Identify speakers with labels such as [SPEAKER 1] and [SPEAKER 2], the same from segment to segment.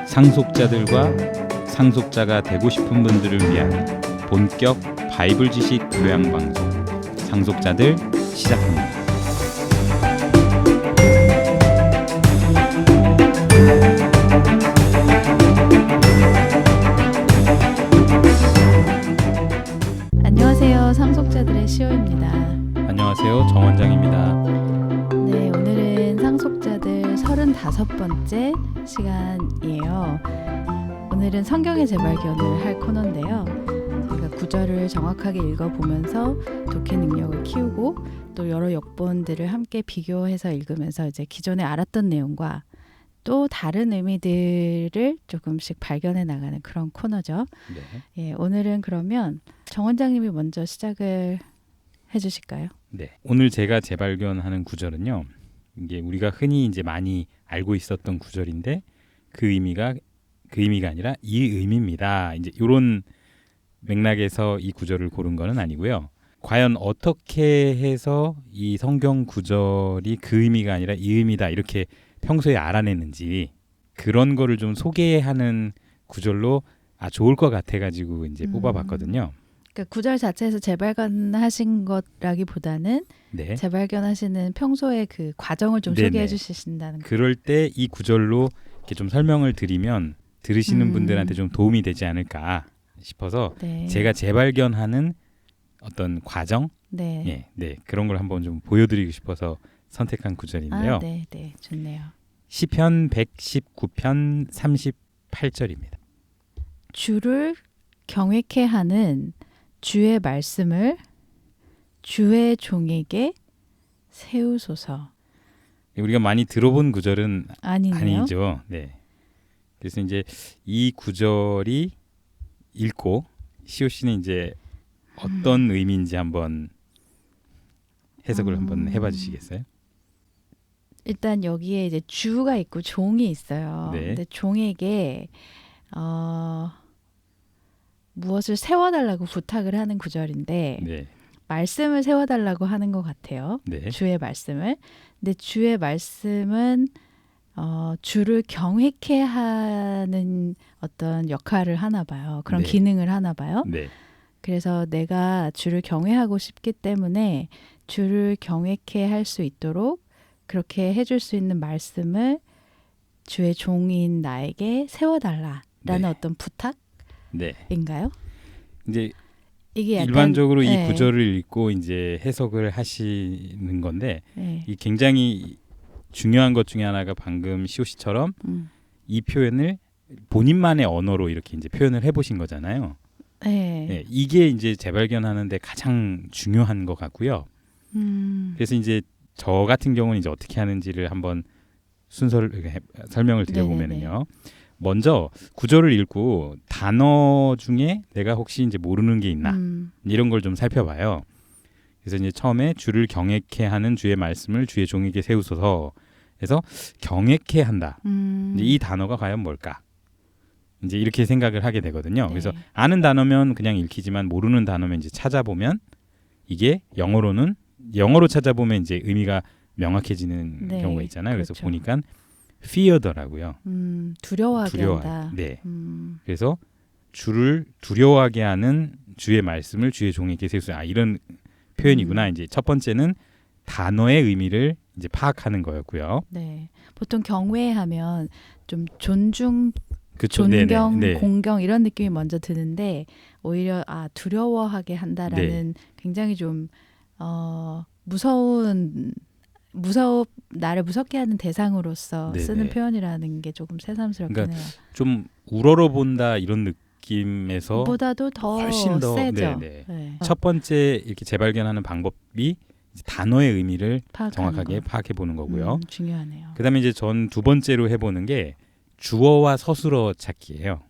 [SPEAKER 1] 상속자들과 상속자가 되고 싶은 분들을 위한 본격 바이블 지식 교양 방송 상속자들 시작합니다.
[SPEAKER 2] 안녕하세요. 상속자들의 시호입니다.
[SPEAKER 1] 안녕하세요. 정원장입니다.
[SPEAKER 2] 네, 오늘은 상속자들 35번째 시간이에요. 오늘은 성경의 재발견을 할 코너인데요. 제가 구절을 정확하게 읽어보면서 독해 능력을 키우고 또 여러 역본들을 함께 비교해서 읽으면서 이제 기존에 알았던 내용과 또 다른 의미들을 조금씩 발견해 나가는 그런 코너죠.
[SPEAKER 1] 네.
[SPEAKER 2] 예, 오늘은 그러면 정 원장님이 먼저 시작을 해주실까요?
[SPEAKER 1] 네. 오늘 제가 재발견하는 구절은요. 이게 우리가 흔히 이제 많이 알고 있었던 구절인데 그 의미가 아니라 이 의미입니다. 이제 이런 맥락에서 이 구절을 고른 거는 아니고요. 과연 어떻게 해서 이 성경 구절이 그 의미가 아니라 이 의미다 이렇게 평소에 알아내는지 그런 거를 좀 소개하는 구절로 좋을 것 같아가지고 이제 뽑아봤거든요.
[SPEAKER 2] 그러니까 구절 자체에서 재발견하신 것라기보다는
[SPEAKER 1] 네.
[SPEAKER 2] 재발견하시는 평소의 그 과정을 좀
[SPEAKER 1] 네네.
[SPEAKER 2] 소개해 주신다는 거.
[SPEAKER 1] 그럴 때 이 구절로 이렇게 좀 설명을 드리면 들으시는 분들한테 좀 도움이 되지 않을까 싶어서
[SPEAKER 2] 네.
[SPEAKER 1] 제가 재발견하는 어떤 과정,
[SPEAKER 2] 네.
[SPEAKER 1] 네 그런 걸 한번 좀 보여드리고 싶어서 선택한 구절인데요.
[SPEAKER 2] 네, 좋네요.
[SPEAKER 1] 시편 119편 38절입니다.
[SPEAKER 2] 주를 경외케 하는 주의 말씀을 주의 종에게 세우소서.
[SPEAKER 1] 우리가 많이 들어본 구절은
[SPEAKER 2] 아니네요.
[SPEAKER 1] 아니죠. 네. 그래서 이제 이 구절이 읽고 시호 씨는 이제 어떤 의미인지 한번 해석을 한번 해봐 주시겠어요?
[SPEAKER 2] 일단 여기에 이제 주가 있고 종이 있어요.
[SPEAKER 1] 네.
[SPEAKER 2] 근데 종에게 무엇을 세워달라고 부탁을 하는 구절인데
[SPEAKER 1] 네.
[SPEAKER 2] 말씀을 세워달라고 하는 것 같아요.
[SPEAKER 1] 네.
[SPEAKER 2] 주의 말씀을. 근데 주의 말씀은 주를 경외케 하는 어떤 역할을 하나 봐요. 그런
[SPEAKER 1] 네.
[SPEAKER 2] 기능을 하나 봐요.
[SPEAKER 1] 네.
[SPEAKER 2] 그래서 내가 주를 경외하고 싶기 때문에 주를 경외케 할 수 있도록 그렇게 해줄 수 있는 말씀을 주의 종인 나에게 세워달라라는
[SPEAKER 1] 네.
[SPEAKER 2] 어떤 부탁인가요?
[SPEAKER 1] 네. 이제
[SPEAKER 2] 이게 약간,
[SPEAKER 1] 일반적으로 이
[SPEAKER 2] 네.
[SPEAKER 1] 구절을 읽고 이제 해석을 하시는 건데
[SPEAKER 2] 네.
[SPEAKER 1] 이 굉장히 중요한 것 중에 하나가 방금 시호 씨처럼 이 표현을 본인만의 언어로 이렇게 이제 표현을 해보신 거잖아요.
[SPEAKER 2] 네.
[SPEAKER 1] 네, 이게 이제 재발견하는데 가장 중요한 것 같고요. 그래서 이제 저 같은 경우는 이제 어떻게 하는지를 한번 순서를 이렇게 설명을 드려보면요. 먼저 구절을 읽고 단어 중에 내가 혹시 이제 모르는 게 있나 이런 걸 좀 살펴봐요. 그래서 이제 처음에 주를 경외케 하는 주의 말씀을 주의 종에게 세우소서 해서 경외케 한다. 이제 이 단어가 과연 뭘까? 이제 이렇게 생각을 하게 되거든요.
[SPEAKER 2] 네.
[SPEAKER 1] 그래서 아는 단어면 그냥 읽히지만 모르는 단어면 이제 찾아보면 이게 영어로 찾아보면 이제 의미가 명확해지는
[SPEAKER 2] 네,
[SPEAKER 1] 경우가 있잖아요. 그래서
[SPEAKER 2] 그렇죠.
[SPEAKER 1] 보니까 fear더라고요.
[SPEAKER 2] 두려워하게 한다.
[SPEAKER 1] 네. 그래서 주를 두려워하게 하는 주의 말씀을 주의 종에게 세우소서. 이런 표현이구나. 이제 첫 번째는 단어의 의미를 이제 파악하는 거였고요.
[SPEAKER 2] 네. 보통 경외하면 좀 존중,
[SPEAKER 1] 그쵸?
[SPEAKER 2] 존경,
[SPEAKER 1] 네네. 네.
[SPEAKER 2] 공경 이런 느낌이 먼저 드는데 오히려 두려워하게 한다라는 굉장히 좀 나를 무섭게 하는 대상으로서
[SPEAKER 1] 네네.
[SPEAKER 2] 쓰는 표현이라는 게 조금 새삼스럽긴
[SPEAKER 1] 그러니까
[SPEAKER 2] 해요.
[SPEAKER 1] 좀 우러러 본다 이런 느낌에서
[SPEAKER 2] 보다도 더
[SPEAKER 1] 훨씬 더
[SPEAKER 2] 세죠.
[SPEAKER 1] 네네.
[SPEAKER 2] 네.
[SPEAKER 1] 첫 번째 이렇게 재발견하는 방법이 단어의 의미를
[SPEAKER 2] 파악하는
[SPEAKER 1] 정확하게
[SPEAKER 2] 거.
[SPEAKER 1] 파악해 보는 거고요.
[SPEAKER 2] 중요하네요.
[SPEAKER 1] 그다음에 이제 전 두 번째로 해보는 게 주어와 서술어 찾기예요.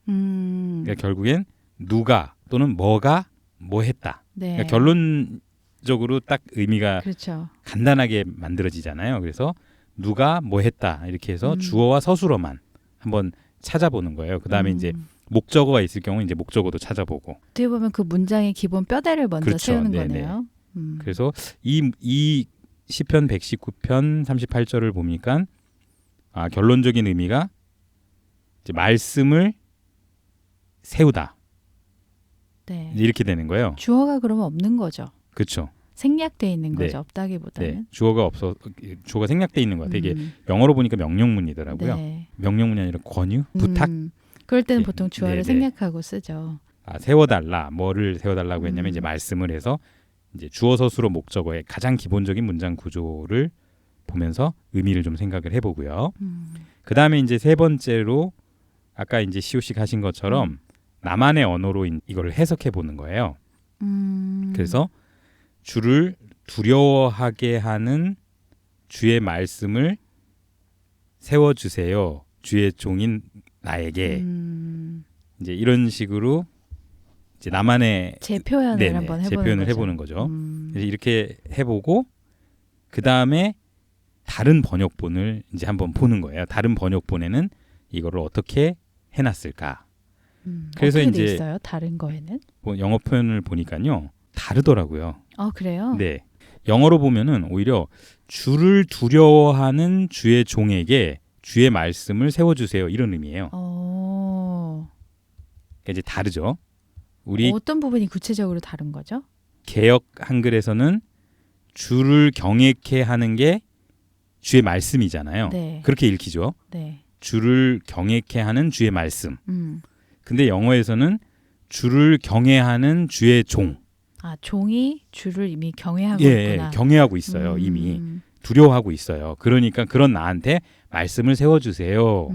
[SPEAKER 1] 그러니까 결국엔 누가 또는 뭐가 뭐 했다.
[SPEAKER 2] 네.
[SPEAKER 1] 그러니까 결론적으로 딱 의미가
[SPEAKER 2] 그렇죠.
[SPEAKER 1] 간단하게 만들어지잖아요. 그래서 누가 뭐 했다 이렇게 해서 주어와 서술어만 한번 찾아보는 거예요. 그다음에 이제 목적어가 있을 경우 이제 목적어도 찾아보고.
[SPEAKER 2] 어떻게 보면 그 문장의 기본 뼈대를 먼저
[SPEAKER 1] 그렇죠.
[SPEAKER 2] 세우는
[SPEAKER 1] 네네.
[SPEAKER 2] 거네요.
[SPEAKER 1] 그래서 이 시편 119편 38절을 보니까 결론적인 의미가 이제 말씀을 세우다.
[SPEAKER 2] 네.
[SPEAKER 1] 이렇게 되는 거예요.
[SPEAKER 2] 주어가 그러면 없는 거죠.
[SPEAKER 1] 그렇죠.
[SPEAKER 2] 생략돼 있는 거죠.
[SPEAKER 1] 네.
[SPEAKER 2] 없다기보다는.
[SPEAKER 1] 네. 주어가 생략돼 있는 것 같아요. 이게 영어로 보니까 명령문이더라고요.
[SPEAKER 2] 네.
[SPEAKER 1] 명령문이 아니라 권유, 부탁.
[SPEAKER 2] 그럴 때는
[SPEAKER 1] 네.
[SPEAKER 2] 보통 주어를
[SPEAKER 1] 네네.
[SPEAKER 2] 생략하고 쓰죠.
[SPEAKER 1] 세워달라. 뭐를 세워달라고 했냐면 이제 말씀을 해서 이제 주어 서술어 목적어의 가장 기본적인 문장 구조를 보면서 의미를 좀 생각을 해보고요. 그 다음에 이제 세 번째로 아까 이제 시오식 하신 것처럼 나만의 언어로 이걸 해석해 보는 거예요. 그래서 주를 두려워하게 하는 주의 말씀을 세워주세요. 주의 종인 나에게. 이제 이런 식으로 이제 나만의
[SPEAKER 2] 제 표현을
[SPEAKER 1] 네네,
[SPEAKER 2] 한번
[SPEAKER 1] 제
[SPEAKER 2] 해보는
[SPEAKER 1] 표현을
[SPEAKER 2] 거죠.
[SPEAKER 1] 해보는 거죠. 그래서 이렇게 해보고 그 다음에 다른 번역본을 이제 한번 보는 거예요. 다른 번역본에는 이거를 어떻게 해놨을까. 그래서
[SPEAKER 2] 어떻게
[SPEAKER 1] 이제
[SPEAKER 2] 돼 있어요? 다른 거에는?
[SPEAKER 1] 영어 표현을 보니까요 다르더라고요.
[SPEAKER 2] 그래요?
[SPEAKER 1] 네, 영어로 보면은 오히려 주를 두려워하는 주의 종에게 주의 말씀을 세워주세요 이런 의미예요. 그러니까 이제 다르죠. 우리
[SPEAKER 2] 어떤 부분이 구체적으로 다른 거죠?
[SPEAKER 1] 개역 한글에서는 주를 경외케 하는 게 주의 말씀이잖아요.
[SPEAKER 2] 네.
[SPEAKER 1] 그렇게 읽히죠.
[SPEAKER 2] 네.
[SPEAKER 1] 주를 경외케 하는 주의 말씀. 근데 영어에서는 주를 경외하는 주의 종.
[SPEAKER 2] 종이 주를 이미 경외하고
[SPEAKER 1] 예,
[SPEAKER 2] 있구나.
[SPEAKER 1] 경외하고 있어요. 이미 두려워하고 있어요. 그러니까 그런 나한테 말씀을 세워주세요.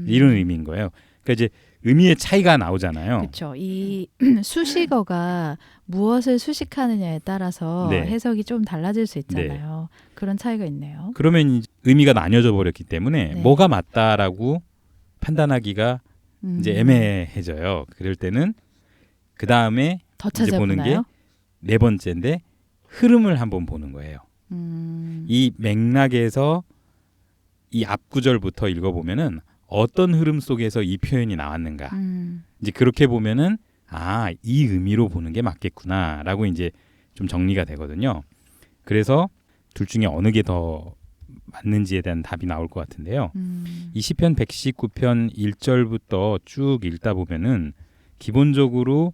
[SPEAKER 1] 이런 의미인 거예요. 그러니까 이제 의미의 차이가 나오잖아요.
[SPEAKER 2] 그렇죠. 이 수식어가 무엇을 수식하느냐에 따라서
[SPEAKER 1] 네.
[SPEAKER 2] 해석이 좀 달라질 수 있잖아요. 그런 차이가 있네요.
[SPEAKER 1] 그러면 이제 의미가 나뉘어져 버렸기 때문에
[SPEAKER 2] 네.
[SPEAKER 1] 뭐가 맞다라고 판단하기가 이제 애매해져요. 그럴 때는 그 다음에
[SPEAKER 2] 더
[SPEAKER 1] 이제 보는 게
[SPEAKER 2] 찾아보나요?
[SPEAKER 1] 네 번째인데 흐름을 한번 보는 거예요. 이 맥락에서 이 앞 구절부터 읽어보면은 어떤 흐름 속에서 이 표현이 나왔는가. 이제 그렇게 보면은 이 의미로 보는 게 맞겠구나라고 이제 좀 정리가 되거든요. 그래서 둘 중에 어느 게 더 맞는지에 대한 답이 나올 것 같은데요. 이 시편 119편 1절부터 쭉 읽다 보면은 기본적으로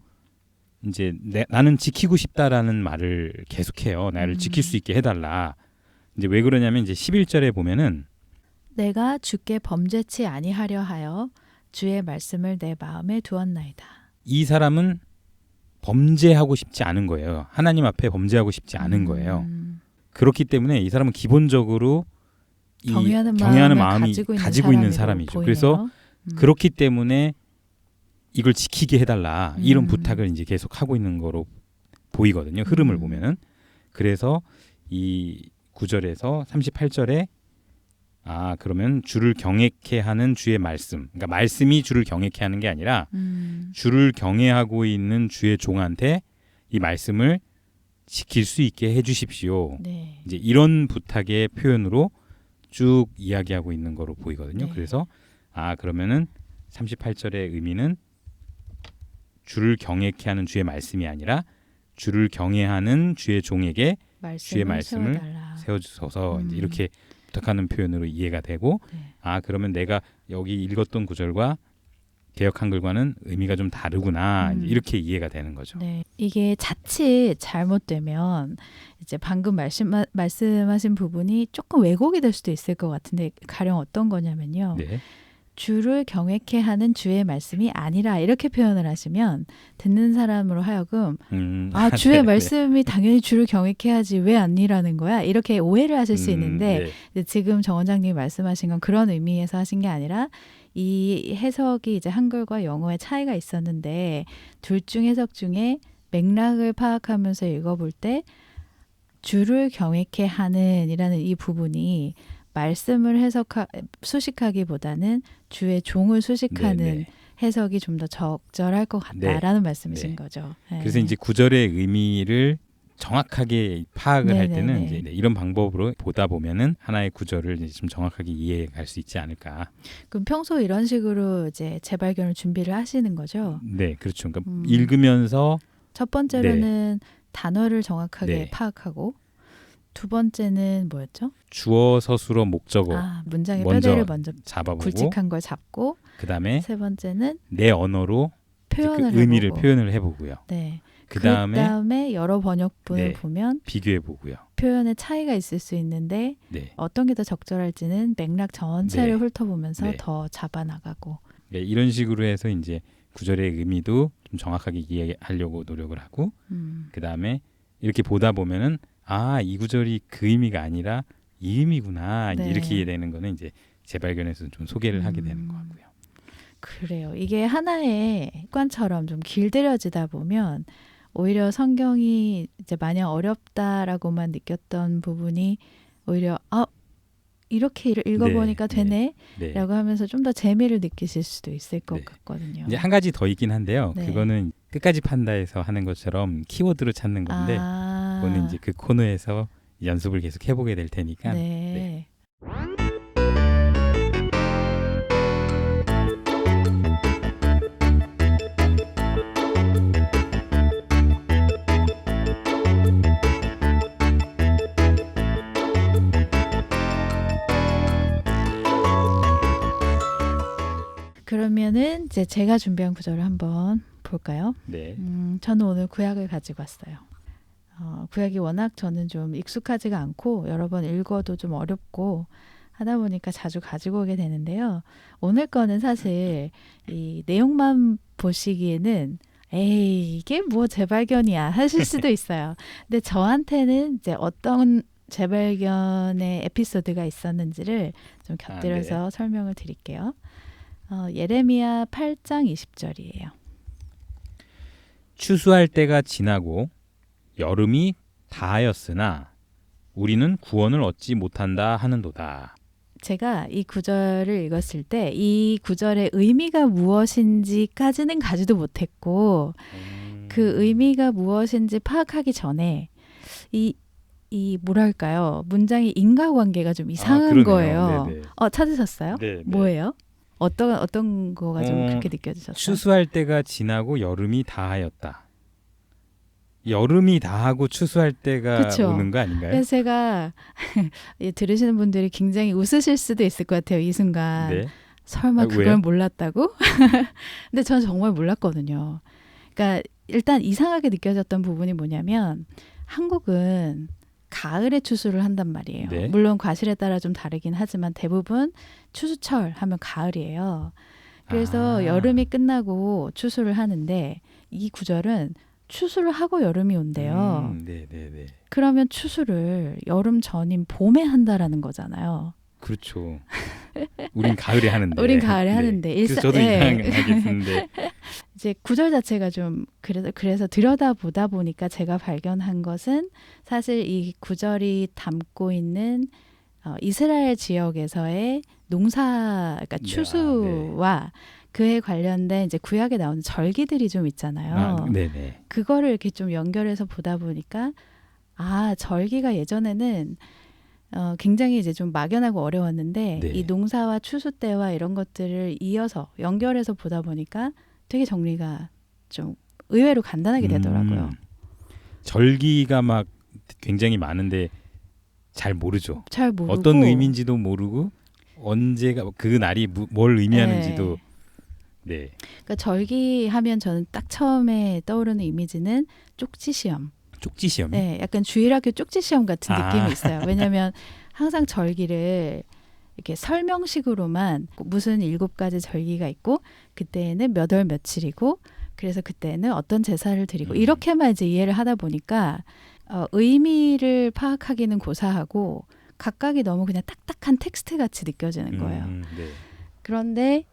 [SPEAKER 1] 이제 나는 지키고 싶다라는 말을 계속해요. 나를 지킬 수 있게 해달라. 이제 왜 그러냐면 이제 11절에 보면은
[SPEAKER 2] 내가 주께 범죄치 아니하려 하여 주의 말씀을 내 마음에 두었나이다.
[SPEAKER 1] 이 사람은 범죄하고 싶지 않은 거예요. 하나님 앞에 범죄하고 싶지 않은 거예요. 그렇기 때문에 이 사람은 기본적으로 이 경외하는 마음이 가지고 있는 사람이죠.
[SPEAKER 2] 보이네요.
[SPEAKER 1] 그래서 그렇기 때문에 이걸 지키게 해달라 이런 부탁을 이제 계속 하고 있는 거로 보이거든요. 흐름을 보면은. 그래서 이 9절에서 38절에 그러면 주를 경외케 하는 주의 말씀. 그러니까 말씀이 주를 경외케 하는 게 아니라 주를 경외하고 있는 주의 종한테 이 말씀을 지킬 수 있게 해주십시오.
[SPEAKER 2] 네.
[SPEAKER 1] 이제 이런 부탁의 표현으로 쭉 이야기하고 있는 거로 보이거든요.
[SPEAKER 2] 네.
[SPEAKER 1] 그래서 그러면은 38절의 의미는 주를 경외케 하는 주의 말씀이 아니라 주를 경외하는 주의 종에게 주의 말씀을 세워주소서 이제 이렇게 부탁하는 표현으로 이해가 되고
[SPEAKER 2] 네.
[SPEAKER 1] 그러면 내가 여기 읽었던 구절과 개역 한글과는 의미가 좀 다르구나 이렇게 이해가 되는 거죠.
[SPEAKER 2] 네. 이게 자칫 잘못되면 이제 방금 말씀하신 부분이 조금 왜곡이 될 수도 있을 것 같은데 가령 어떤 거냐면요.
[SPEAKER 1] 네.
[SPEAKER 2] 주를 경외케 하는 주의 말씀이 아니라 이렇게 표현을 하시면 듣는 사람으로 하여금 주의
[SPEAKER 1] 네,
[SPEAKER 2] 말씀이 당연히 주를 경외케 하지 왜 아니라는 거야? 이렇게 오해를 하실 수 있는데
[SPEAKER 1] 네.
[SPEAKER 2] 지금 정 원장님이 말씀하신 건 그런 의미에서 하신 게 아니라 이 해석이 이제 한글과 영어의 차이가 있었는데 둘 중 해석 중에 맥락을 파악하면서 읽어볼 때 주를 경외케 하는 이라는 이 부분이 말씀을 수식하기보다는 주의 종을 수식하는
[SPEAKER 1] 네네.
[SPEAKER 2] 해석이 좀 더 적절할 것 같다라는 말씀이신 거죠. 네.
[SPEAKER 1] 그래서 이제 구절의 의미를 정확하게 파악을 할 때는
[SPEAKER 2] 네네네.
[SPEAKER 1] 이제 이런 방법으로 보다 보면은 하나의 구절을 이제 좀 정확하게 이해해 갈 수 있지 않을까.
[SPEAKER 2] 그럼 평소 이런 식으로 이제 재발견을 준비를 하시는 거죠?
[SPEAKER 1] 네, 그렇죠. 그러니까
[SPEAKER 2] 음.
[SPEAKER 1] 읽으면서
[SPEAKER 2] 첫 번째로는 단어를 정확하게
[SPEAKER 1] 네.
[SPEAKER 2] 파악하고 두 번째는 뭐였죠?
[SPEAKER 1] 주어, 서술어, 목적어
[SPEAKER 2] 문장의
[SPEAKER 1] 먼저
[SPEAKER 2] 뼈대를 먼저
[SPEAKER 1] 잡아보고
[SPEAKER 2] 굵직한 걸 잡고
[SPEAKER 1] 그다음에
[SPEAKER 2] 세 번째는
[SPEAKER 1] 내 언어로 이제
[SPEAKER 2] 표현을
[SPEAKER 1] 그 의미를
[SPEAKER 2] 해보고
[SPEAKER 1] 표현을 해보고요.
[SPEAKER 2] 네.
[SPEAKER 1] 그다음에
[SPEAKER 2] 여러 번역본을
[SPEAKER 1] 네.
[SPEAKER 2] 보면
[SPEAKER 1] 비교해보고요.
[SPEAKER 2] 표현의 차이가 있을 수 있는데
[SPEAKER 1] 네.
[SPEAKER 2] 어떤 게 더 적절할지는 맥락 전체를
[SPEAKER 1] 네.
[SPEAKER 2] 훑어보면서
[SPEAKER 1] 네.
[SPEAKER 2] 더 잡아나가고
[SPEAKER 1] 네, 이런 식으로 해서 이제 구절의 의미도 좀 정확하게 이해하려고 노력을 하고 그다음에 이렇게 보다 보면은 이 구절이 그 의미가 아니라 이 의미구나 이제
[SPEAKER 2] 네.
[SPEAKER 1] 이렇게 되는 거는 이제 재발견에서 좀 소개를 하게 되는 것 같고요.
[SPEAKER 2] 그래요. 이게 하나의 습관처럼 좀 길들여지다 보면 오히려 성경이 이제 마냥 어렵다라고만 느꼈던 부분이 오히려 이렇게 읽어보니까
[SPEAKER 1] 네,
[SPEAKER 2] 되네
[SPEAKER 1] 네.
[SPEAKER 2] 라고 하면서 좀 더 재미를 느끼실 수도 있을 것
[SPEAKER 1] 네.
[SPEAKER 2] 같거든요.
[SPEAKER 1] 이제 한 가지 더 있긴 한데요.
[SPEAKER 2] 네.
[SPEAKER 1] 그거는 끝까지 판다에서 하는 것처럼 키워드로 찾는 건데 그거는 이제 그 코너에서 연습을 계속 해보게 될 테니까
[SPEAKER 2] 네. 그러면은 이제 제가 준비한 구절을 한번 볼까요?
[SPEAKER 1] 네.
[SPEAKER 2] 저는 오늘 구약을 가지고 왔어요. 구약이 워낙 저는 좀 익숙하지가 않고 여러 번 읽어도 좀 어렵고 하다 보니까 자주 가지고 오게 되는데요. 오늘 거는 사실 이 내용만 보시기에는 에이 이게 뭐 재발견이야 하실 수도 있어요. 근데 저한테는 이제 어떤 재발견의 에피소드가 있었는지를 좀 곁들여서 설명을 드릴게요. 예레미야 8장 20절이에요.
[SPEAKER 1] 추수할 때가 지나고 여름이 다하였으나 우리는 구원을 얻지 못한다 하는도다.
[SPEAKER 2] 제가 이 구절을 읽었을 때 이 구절의 의미가 무엇인지까지는 가지도 못했고 그 의미가 무엇인지 파악하기 전에 이 뭐랄까요? 문장의 인과관계가 좀 이상한 거예요.
[SPEAKER 1] 네네.
[SPEAKER 2] 찾으셨어요?
[SPEAKER 1] 네,
[SPEAKER 2] 뭐예요? 어떤 거가 좀 그렇게 느껴지셨어요?
[SPEAKER 1] 추수할 때가 지나고 여름이 다하였다. 여름이 다하고 추수할 때가
[SPEAKER 2] 그쵸?
[SPEAKER 1] 오는 거 아닌가요?
[SPEAKER 2] 그래서 제가 들으시는 분들이 굉장히 웃으실 수도 있을 것 같아요. 이 순간.
[SPEAKER 1] 네.
[SPEAKER 2] 설마 그걸
[SPEAKER 1] 왜요?
[SPEAKER 2] 몰랐다고? 근데 저는 정말 몰랐거든요. 그러니까 일단 이상하게 느껴졌던 부분이 뭐냐면 한국은 가을에 추수를 한단 말이에요.
[SPEAKER 1] 네.
[SPEAKER 2] 물론 과실에 따라 좀 다르긴 하지만 대부분 추수철 하면 가을이에요. 그래서 여름이 끝나고 추수를 하는데 이 구절은 추수를 하고 여름이 온대요.
[SPEAKER 1] 네네네.
[SPEAKER 2] 그러면 추수를 여름 전인 봄에 한다라는 거잖아요.
[SPEAKER 1] 그렇죠. 우린 가을에 하는데.
[SPEAKER 2] 우린 가을에 하는데
[SPEAKER 1] 그래서 저도 이상하게 듣는데.
[SPEAKER 2] 이제 구절 자체가 좀 그래서 들여다보다 보니까 제가 발견한 것은 사실 이 구절이 담고 있는 이스라엘 지역에서의 농사, 그러니까 추수와 그에 관련된 이제 구약에 나오는 절기들이 좀 있잖아요.
[SPEAKER 1] 네네.
[SPEAKER 2] 그거를 이렇게 좀 연결해서 보다 보니까 절기가 예전에는 굉장히 이제 좀 막연하고 어려웠는데
[SPEAKER 1] 네.
[SPEAKER 2] 이 농사와 추수 때와 이런 것들을 이어서 연결해서 보다 보니까 되게 정리가 좀 의외로 간단하게 되더라고요.
[SPEAKER 1] 절기가 막 굉장히 많은데 잘 모르죠.
[SPEAKER 2] 잘 모르고
[SPEAKER 1] 어떤 의미인지도 모르고 언제가 그 날이 뭘 의미하는지도. 네.
[SPEAKER 2] 그러니까 절기 하면 저는 딱 처음에 떠오르는 이미지는 쪽지 시험.
[SPEAKER 1] 쪽지 시험.
[SPEAKER 2] 네, 약간 주일학교 쪽지 시험 같은 느낌이 있어요. 왜냐하면 항상 절기를 이렇게 설명식으로만 무슨 7가지 절기가 있고 그때는 몇 월 며칠이고 그래서 그때는 어떤 제사를 드리고 이렇게만 이제 이해를 하다 보니까 의미를 파악하기는 고사하고 각각이 너무 그냥 딱딱한 텍스트 같이 느껴지는 거예요.
[SPEAKER 1] 네.
[SPEAKER 2] 그런데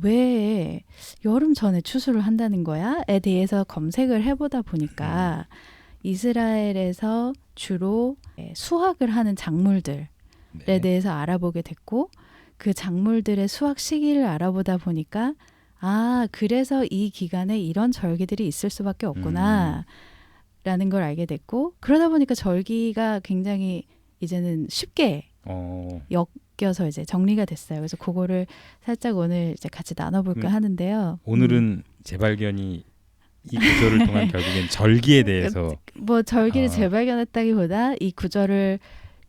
[SPEAKER 2] 왜 여름 전에 추수를 한다는 거야?에 대해서 검색을 해보다 보니까 이스라엘에서 주로 수확을 하는 작물들에 대해서 알아보게 됐고 그 작물들의 수확 시기를 알아보다 보니까 그래서 이 기간에 이런 절기들이 있을 수밖에 없구나 절기라는 걸 알게 됐고 그러다 보니까 절기가 굉장히 이제는 쉽게 엮여서 이제 정리가 됐어요. 그래서 그거를 살짝 오늘 이제 같이 나눠볼까 하는데요.
[SPEAKER 1] 오늘은 재발견이 이 구절을 통한 결국엔 절기에 대해서
[SPEAKER 2] 뭐 절기를 재발견했다기보다 이 구절이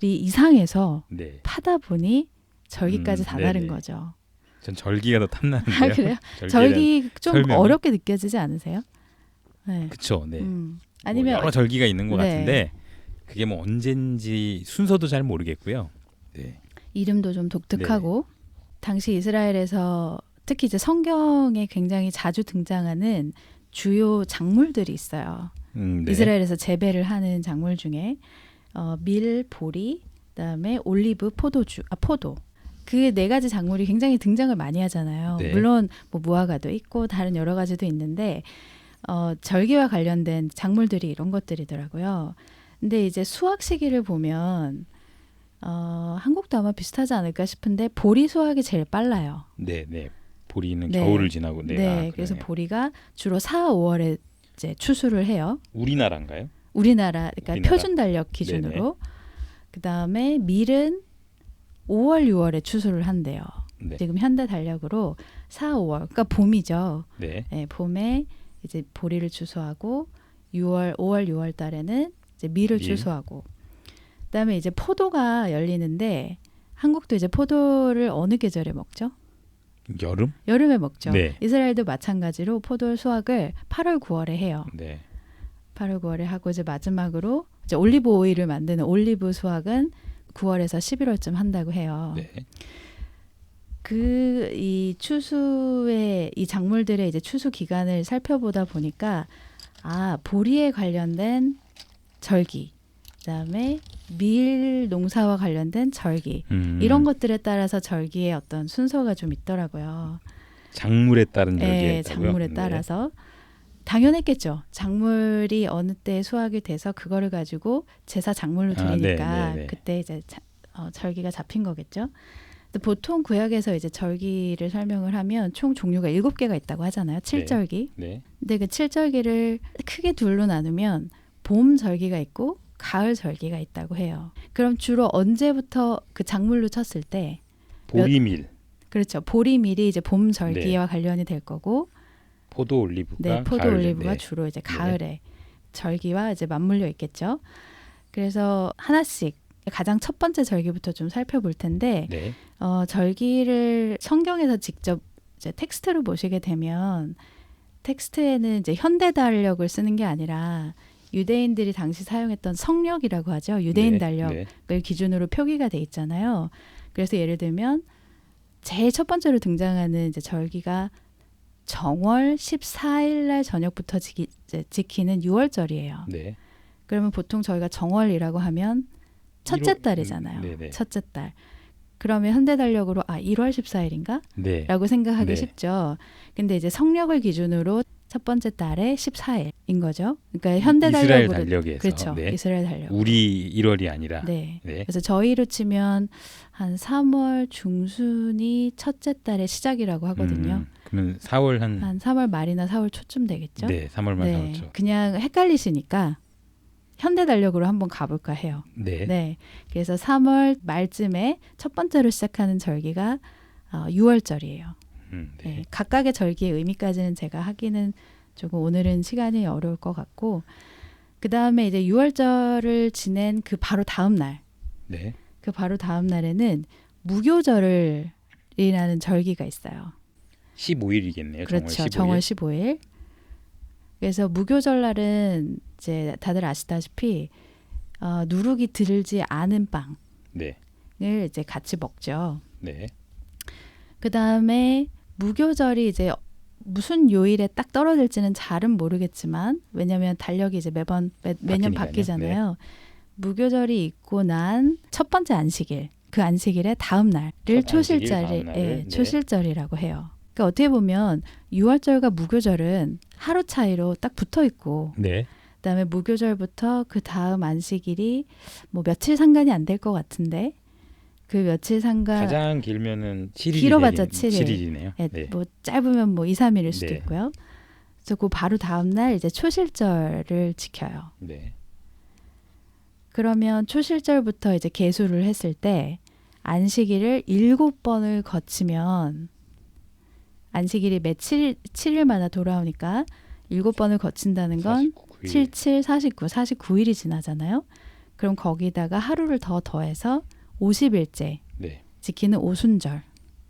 [SPEAKER 2] 이상해서
[SPEAKER 1] 네.
[SPEAKER 2] 파다 보니 절기까지 다
[SPEAKER 1] 네네.
[SPEAKER 2] 다른 거죠.
[SPEAKER 1] 전 절기가 더 탐나는데요.
[SPEAKER 2] 아 그래요? 절기 좀
[SPEAKER 1] 설명이?
[SPEAKER 2] 어렵게 느껴지지 않으세요? 네.
[SPEAKER 1] 그렇죠. 네.
[SPEAKER 2] 아니면
[SPEAKER 1] 뭐 여러 절기가 있는 것
[SPEAKER 2] 네.
[SPEAKER 1] 같은데 그게 뭐 언젠지 순서도 잘 모르겠고요. 네.
[SPEAKER 2] 이름도 좀 독특하고 당시 이스라엘에서 특히 이제 성경에 굉장히 자주 등장하는 주요 작물들이 있어요.
[SPEAKER 1] 네.
[SPEAKER 2] 이스라엘에서 재배를 하는 작물 중에 밀, 보리, 그다음에 올리브, 포도. 그 네 가지 작물이 굉장히 등장을 많이 하잖아요.
[SPEAKER 1] 네.
[SPEAKER 2] 물론 뭐 무화과도 있고 다른 여러 가지도 있는데 절기와 관련된 작물들이 이런 것들이더라고요. 근데 이제 수확 시기를 보면 한국도 아마 비슷하지 않을까 싶은데 보리 수확이 제일 빨라요.
[SPEAKER 1] 네, 네. 보리는
[SPEAKER 2] 네.
[SPEAKER 1] 겨울을 지나고
[SPEAKER 2] 네, 그래서 보리가 주로 4, 5월에 이제 추수를 해요.
[SPEAKER 1] 우리나라인가요?
[SPEAKER 2] 우리나라 그러니까
[SPEAKER 1] 우리나라.
[SPEAKER 2] 표준 달력 기준으로. 그다음에 밀은 5월, 6월에 추수를 한대요.
[SPEAKER 1] 네.
[SPEAKER 2] 지금 현대 달력으로 4, 5월 그러니까 봄이죠.
[SPEAKER 1] 네.
[SPEAKER 2] 네, 봄에 이제 보리를 추수하고 5월, 6월 달에는 이제 밀을 추수하고 그다음에 이제 포도가 열리는데 한국도 이제 포도를 어느 계절에 먹죠?
[SPEAKER 1] 여름?
[SPEAKER 2] 여름에 먹죠.
[SPEAKER 1] 네.
[SPEAKER 2] 이스라엘도 마찬가지로 포도 수확을 8월, 9월에 해요.
[SPEAKER 1] 네.
[SPEAKER 2] 8월, 9월에 하고 이제 마지막으로 이제 올리브 오일을 만드는 올리브 수확은 9월에서 11월쯤 한다고 해요.
[SPEAKER 1] 네.
[SPEAKER 2] 이 추수의 이 작물들의 이제 추수 기간을 살펴보다 보니까 보리에 관련된 절기, 그다음에 밀 농사와 관련된 절기 이런 것들에 따라서 절기의 어떤 순서가 좀 있더라고요.
[SPEAKER 1] 작물에 따른 절기가
[SPEAKER 2] 네,
[SPEAKER 1] 있다고요?
[SPEAKER 2] 작물에 따라서 당연했겠죠. 작물이 어느 때 수확이 돼서 그거를 가지고 제사 작물로 드리니까 그때 이제 절기가 잡힌 거겠죠. 보통 구약에서 이제 절기를 설명을 하면 총 종류가 7개가 있다고 하잖아요. 7절기.
[SPEAKER 1] 네.
[SPEAKER 2] 근데 그 7절기를 크게 둘로 나누면 봄 절기가 있고 가을 절기가 있다고 해요. 그럼 주로 언제부터 그 작물로 쳤을 때
[SPEAKER 1] 보리밀.
[SPEAKER 2] 그렇죠. 보리밀이 이제 봄 절기와 관련이 될 거고
[SPEAKER 1] 포도 올리브가
[SPEAKER 2] 네, 포도
[SPEAKER 1] 가을,
[SPEAKER 2] 올리브가
[SPEAKER 1] 네.
[SPEAKER 2] 주로 이제 가을에 절기와 이제 맞물려 있겠죠. 그래서 하나씩 가장 첫 번째 절기부터 좀 살펴볼 텐데
[SPEAKER 1] 네.
[SPEAKER 2] 절기를 성경에서 직접 이제 텍스트로 보시게 되면 텍스트에는 이제 현대 달력을 쓰는 게 아니라 유대인들이 당시 사용했던 성력이라고 하죠. 유대인 달력을 기준으로 표기가 돼 있잖아요. 그래서 예를 들면 제일 첫 번째로 등장하는 이제 절기가 정월 14일 날 저녁부터 지키는 6월절이에요.
[SPEAKER 1] 네.
[SPEAKER 2] 그러면 보통 저희가 정월이라고 하면 첫째 달이잖아요.
[SPEAKER 1] 네네.
[SPEAKER 2] 첫째 달. 그러면 현대 달력으로 1월 14일인가?
[SPEAKER 1] 네.
[SPEAKER 2] 라고 생각하기
[SPEAKER 1] 네.
[SPEAKER 2] 쉽죠. 근데 이제 성력을 기준으로 첫 번째 달에 14일인 거죠. 그러니까 현대
[SPEAKER 1] 이스라엘
[SPEAKER 2] 달력으로
[SPEAKER 1] 달력에서
[SPEAKER 2] 그렇죠.
[SPEAKER 1] 네.
[SPEAKER 2] 이스라엘 달력.
[SPEAKER 1] 우리 1월이 아니라
[SPEAKER 2] 네.
[SPEAKER 1] 네.
[SPEAKER 2] 그래서 저희로 치면 한 3월 중순이 첫째 달의 시작이라고 하거든요.
[SPEAKER 1] 그러면 4월
[SPEAKER 2] 한 3월 말이나 4월 초쯤 되겠죠.
[SPEAKER 1] 네, 3월 말 4월 초.
[SPEAKER 2] 그냥 헷갈리시니까 현대 달력으로 한번 가볼까 해요.
[SPEAKER 1] 네.
[SPEAKER 2] 네. 그래서 3월 말쯤에 첫 번째로 시작하는 절기가 6월절이에요.
[SPEAKER 1] 네.
[SPEAKER 2] 네. 각각의 절기의 의미까지는 제가 하기는 조금 오늘은 시간이 어려울 것 같고 그 다음에 이제 6월절을 지낸 그 바로 다음 날,
[SPEAKER 1] 네.
[SPEAKER 2] 그 바로 다음 날에는 무교절이라는 절기가 있어요.
[SPEAKER 1] 15일이겠네요.
[SPEAKER 2] 그렇죠.
[SPEAKER 1] 정월
[SPEAKER 2] 정월
[SPEAKER 1] 15일.
[SPEAKER 2] 15일. 그래서 무교절날은 이제 다들 아시다시피 누룩이 들지 않은 빵을
[SPEAKER 1] 네.
[SPEAKER 2] 이제 같이 먹죠.
[SPEAKER 1] 네.
[SPEAKER 2] 그 다음에 무교절이 이제 무슨 요일에 딱 떨어질지는 잘은 모르겠지만 왜냐하면 달력이 이제 매년 바뀌잖아요. 무교절이 있고 난 첫 번째 안식일, 그 안식일의 다음 날을 초실절이라고 해요. 그러니까 어떻게 보면 6월절과 무교절은 하루 차이로 딱 붙어 있고
[SPEAKER 1] 네.
[SPEAKER 2] 그다음에 무교절부터 그 다음 안식일이 뭐 며칠 상관이 안 될 것 같은데 그 며칠 상관
[SPEAKER 1] 가장 길면은 7일
[SPEAKER 2] 길어봤자 7일.
[SPEAKER 1] 7일이네요.
[SPEAKER 2] 네,
[SPEAKER 1] 네.
[SPEAKER 2] 뭐 짧으면 뭐 2, 3일일 수도
[SPEAKER 1] 네.
[SPEAKER 2] 있고요. 그래서 그 바로 다음 날 이제 초실절을 지켜요.
[SPEAKER 1] 네.
[SPEAKER 2] 그러면 초실절부터 이제 계수를 했을 때 안식일을 7번을 거치면 안식일이 매 7일마다 돌아오니까 7번을 거친다는 건
[SPEAKER 1] 49일.
[SPEAKER 2] 7, 7, 49, 49일이 지나잖아요. 그럼 거기다가 하루를 더 더해서 50일째
[SPEAKER 1] 네.
[SPEAKER 2] 지키는 오순절.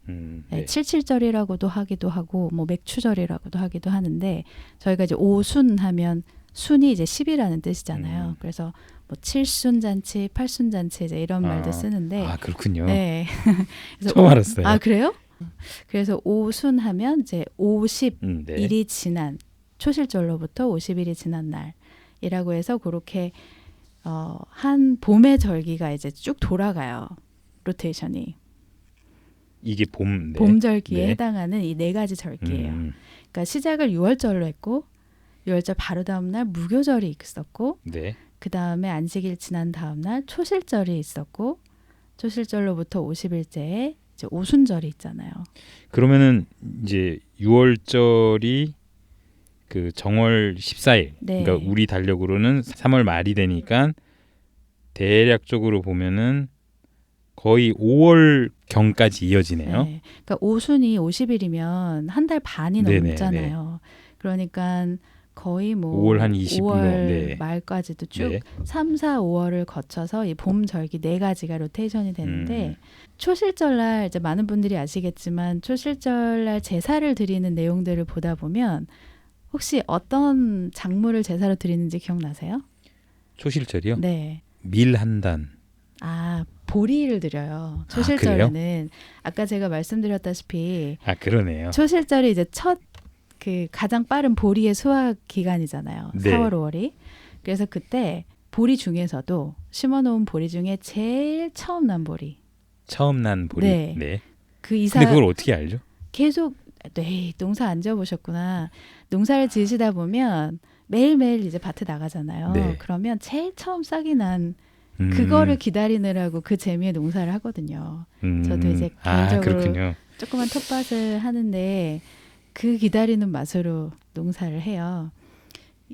[SPEAKER 1] 네.
[SPEAKER 2] 네, 77절이라고도 하기도 하고 뭐 맥추절이라고도 하기도 하는데 저희가 이제 오순하면 순이 이제 10이라는 뜻이잖아요. 그래서 뭐 7순 잔치, 8순 잔치 이제 이런 말도 쓰는데
[SPEAKER 1] 아, 그렇군요.
[SPEAKER 2] 네. 그래서
[SPEAKER 1] 처음 알았어요.
[SPEAKER 2] 아, 그래요? 그래서 오순하면 이제 50일이
[SPEAKER 1] 네.
[SPEAKER 2] 지난 초실절로부터 50일이 지난 날이라고 해서 그렇게 한 봄의 절기가 이제 쭉 돌아가요. 로테이션이.
[SPEAKER 1] 이게 봄. 네.
[SPEAKER 2] 봄 절기에
[SPEAKER 1] 네.
[SPEAKER 2] 해당하는 이 네 가지 절기예요. 그러니까 시작을 6월절로 했고 6월절 바로 다음 날 무교절이 있었고
[SPEAKER 1] 네.
[SPEAKER 2] 그 다음에 안식일 지난 다음 날 초실절이 있었고 초실절로부터 50일째에 이제 오순절이 있잖아요.
[SPEAKER 1] 그러면은 이제 6월절이 그 정월 14일.
[SPEAKER 2] 네.
[SPEAKER 1] 그러니까 우리 달력으로는 3월 말이 되니까 대략적으로 보면은 거의 5월 경까지 이어지네요.
[SPEAKER 2] 네. 그러니까 오순이 50일이면 한 달 반이
[SPEAKER 1] 네네,
[SPEAKER 2] 넘잖아요. 그러니까 거의 뭐
[SPEAKER 1] 5월 한 20일
[SPEAKER 2] 5월
[SPEAKER 1] 네.
[SPEAKER 2] 말까지도 쭉
[SPEAKER 1] 네.
[SPEAKER 2] 3, 4, 5월을 거쳐서 이 봄 절기 네 가지가 로테이션이 되는데 초실절날 이제 많은 분들이 아시겠지만 초실절날 제사를 드리는 내용들을 보다 보면 혹시 어떤 작물을 제사로 드리는지 기억나세요?
[SPEAKER 1] 초실절이요?
[SPEAKER 2] 네.
[SPEAKER 1] 밀 한 단.
[SPEAKER 2] 아, 보리를 드려요. 초실절에는 아까 제가 말씀드렸다시피
[SPEAKER 1] 아, 그러네요.
[SPEAKER 2] 초실절이 이제 첫 그 가장 빠른 보리의 수확 기간이잖아요.
[SPEAKER 1] 네.
[SPEAKER 2] 4월, 5월이. 그래서 그때 보리 중에서도 심어놓은 보리 중에 제일 처음 난 보리.
[SPEAKER 1] 처음 난 보리.
[SPEAKER 2] 네.
[SPEAKER 1] 네.
[SPEAKER 2] 그 이사
[SPEAKER 1] 근데 그걸 어떻게 알죠?
[SPEAKER 2] 계속 네, 농사 안 지어보셨구나. 농사를 지으시다 보면 매일매일 이제 밭에 나가잖아요.
[SPEAKER 1] 네.
[SPEAKER 2] 그러면 제일 처음 싹이 난 그거를 기다리느라고 그 재미에 농사를 하거든요. 저도 이제 개인적으로
[SPEAKER 1] 그렇군요.
[SPEAKER 2] 조그만 텃밭을 하는데 그 기다리는 맛으로 농사를 해요.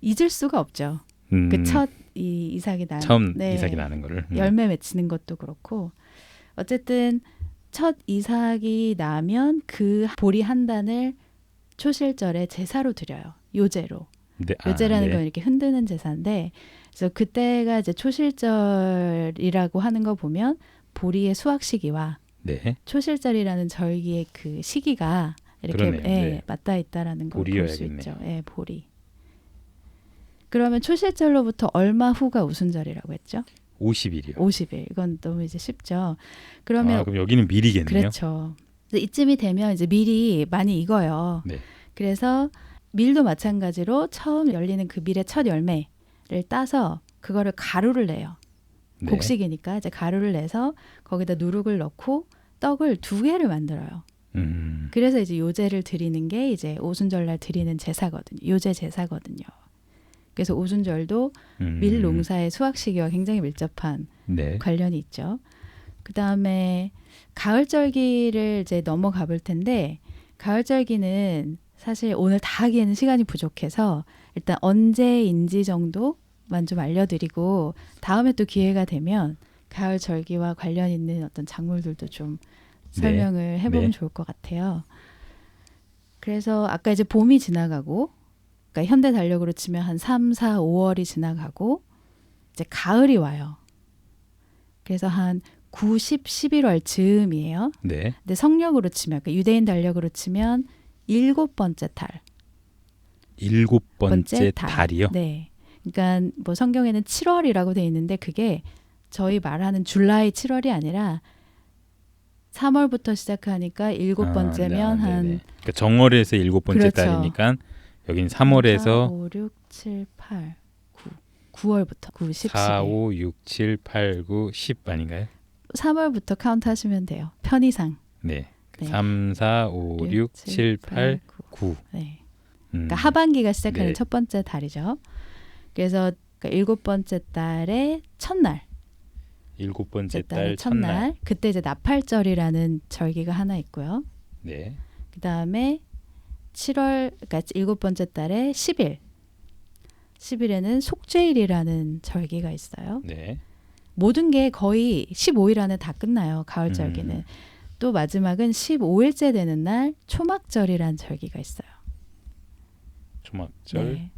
[SPEAKER 2] 잊을 수가 없죠. 그 첫 이삭이 난
[SPEAKER 1] 처음
[SPEAKER 2] 네,
[SPEAKER 1] 이삭이 나는 거를.
[SPEAKER 2] 열매 맺히는 것도 그렇고 어쨌든 첫 이삭이 나면 그 보리 한 단을 초실절에 제사로 드려요. 요제로.
[SPEAKER 1] 네.
[SPEAKER 2] 요제라는
[SPEAKER 1] 네.
[SPEAKER 2] 건 이렇게 흔드는 제사인데 그래서 그때가 이제 초실절이라고 하는 거 보면 보리의 수확 시기와
[SPEAKER 1] 네.
[SPEAKER 2] 초실절이라는 절기의 그 시기가 이렇게
[SPEAKER 1] 그러네요. 네.
[SPEAKER 2] 맞닿아 있다라는 걸 볼 수
[SPEAKER 1] 보리여야겠네요.
[SPEAKER 2] 있죠. 예, 보리. 그러면 초실절로부터 얼마 후가 우순절이라고 했죠?
[SPEAKER 1] 50일이요.
[SPEAKER 2] 50일. 이건 너무 이제 쉽죠. 그러면
[SPEAKER 1] 그럼 여기는 밀이겠네요.
[SPEAKER 2] 그렇죠. 그래서 이쯤이 되면 이제 밀이 많이 익어요.
[SPEAKER 1] 네.
[SPEAKER 2] 그래서 밀도 마찬가지로 처음 열리는 그 밀의 첫 열매를 따서 그거를 가루를 내요.
[SPEAKER 1] 네.
[SPEAKER 2] 곡식이니까 이제 가루를 내서 거기다 누룩을 넣고 떡을 2개를 만들어요. 그래서 이제 요제를 드리는 게 이제 오순절날 드리는 제사거든요. 요제 제사거든요. 그래서 오순절도 밀 농사의 수확 시기와 굉장히 밀접한
[SPEAKER 1] 네.
[SPEAKER 2] 관련이 있죠. 그 다음에 가을절기를 이제 넘어가 볼 텐데 가을절기는 사실 오늘 다 하기에는 시간이 부족해서 일단 언제인지 정도만 좀 알려드리고 다음에 또 기회가 되면 가을절기와 관련 있는 어떤 작물들도 좀 설명을 해보면
[SPEAKER 1] 네.
[SPEAKER 2] 좋을 것 같아요. 그래서 아까 이제 봄이 지나가고 그러니까 현대 달력으로 치면 한 3, 4, 5월이 지나가고 이제 가을이 와요. 그래서 한 9, 10, 11월 즈음이에요.
[SPEAKER 1] 네.
[SPEAKER 2] 근데 성력으로 치면 그러니까 유대인 달력으로 치면 7번째 달.
[SPEAKER 1] 7번째 달이요?
[SPEAKER 2] 네. 그러니까 뭐 성경에는 7월이라고 돼 있는데 그게 저희 말하는 줄라이 7월이 아니라 3월부터 시작하니까 7번째면 한
[SPEAKER 1] 그러니까 정월에서 7번째
[SPEAKER 2] 그렇죠.
[SPEAKER 1] 달이니까 여긴 3월에서
[SPEAKER 2] 4, 5, 6, 7, 8, 9. 9월부터 9, 10,
[SPEAKER 1] 4,
[SPEAKER 2] 11.
[SPEAKER 1] 5, 6, 7, 8, 9, 10 아닌가요?
[SPEAKER 2] 3월부터 카운트 하시면 돼요. 편의상.
[SPEAKER 1] 네.
[SPEAKER 2] 네.
[SPEAKER 1] 3, 4, 5, 6, 7, 8, 9.
[SPEAKER 2] 네. 그러니까 하반기가 시작하는
[SPEAKER 1] 네.
[SPEAKER 2] 첫 번째 달이죠. 그래서 그러니까 7번째 달의 첫날.
[SPEAKER 1] 7번째 달 첫날.
[SPEAKER 2] 첫날. 그때 이제 나팔절이라는 절기가 하나 있고요.
[SPEAKER 1] 네.
[SPEAKER 2] 그다음에 7월 그러니까 7번째 달에 10일. 10일에는 속죄일이라는 절기가 있어요.
[SPEAKER 1] 네.
[SPEAKER 2] 모든 게 거의 15일 안에 다 끝나요. 가을 절기는. 또 마지막은 15일째 되는 날 초막절이라는 절기가 있어요.
[SPEAKER 1] 초막절.
[SPEAKER 2] 네.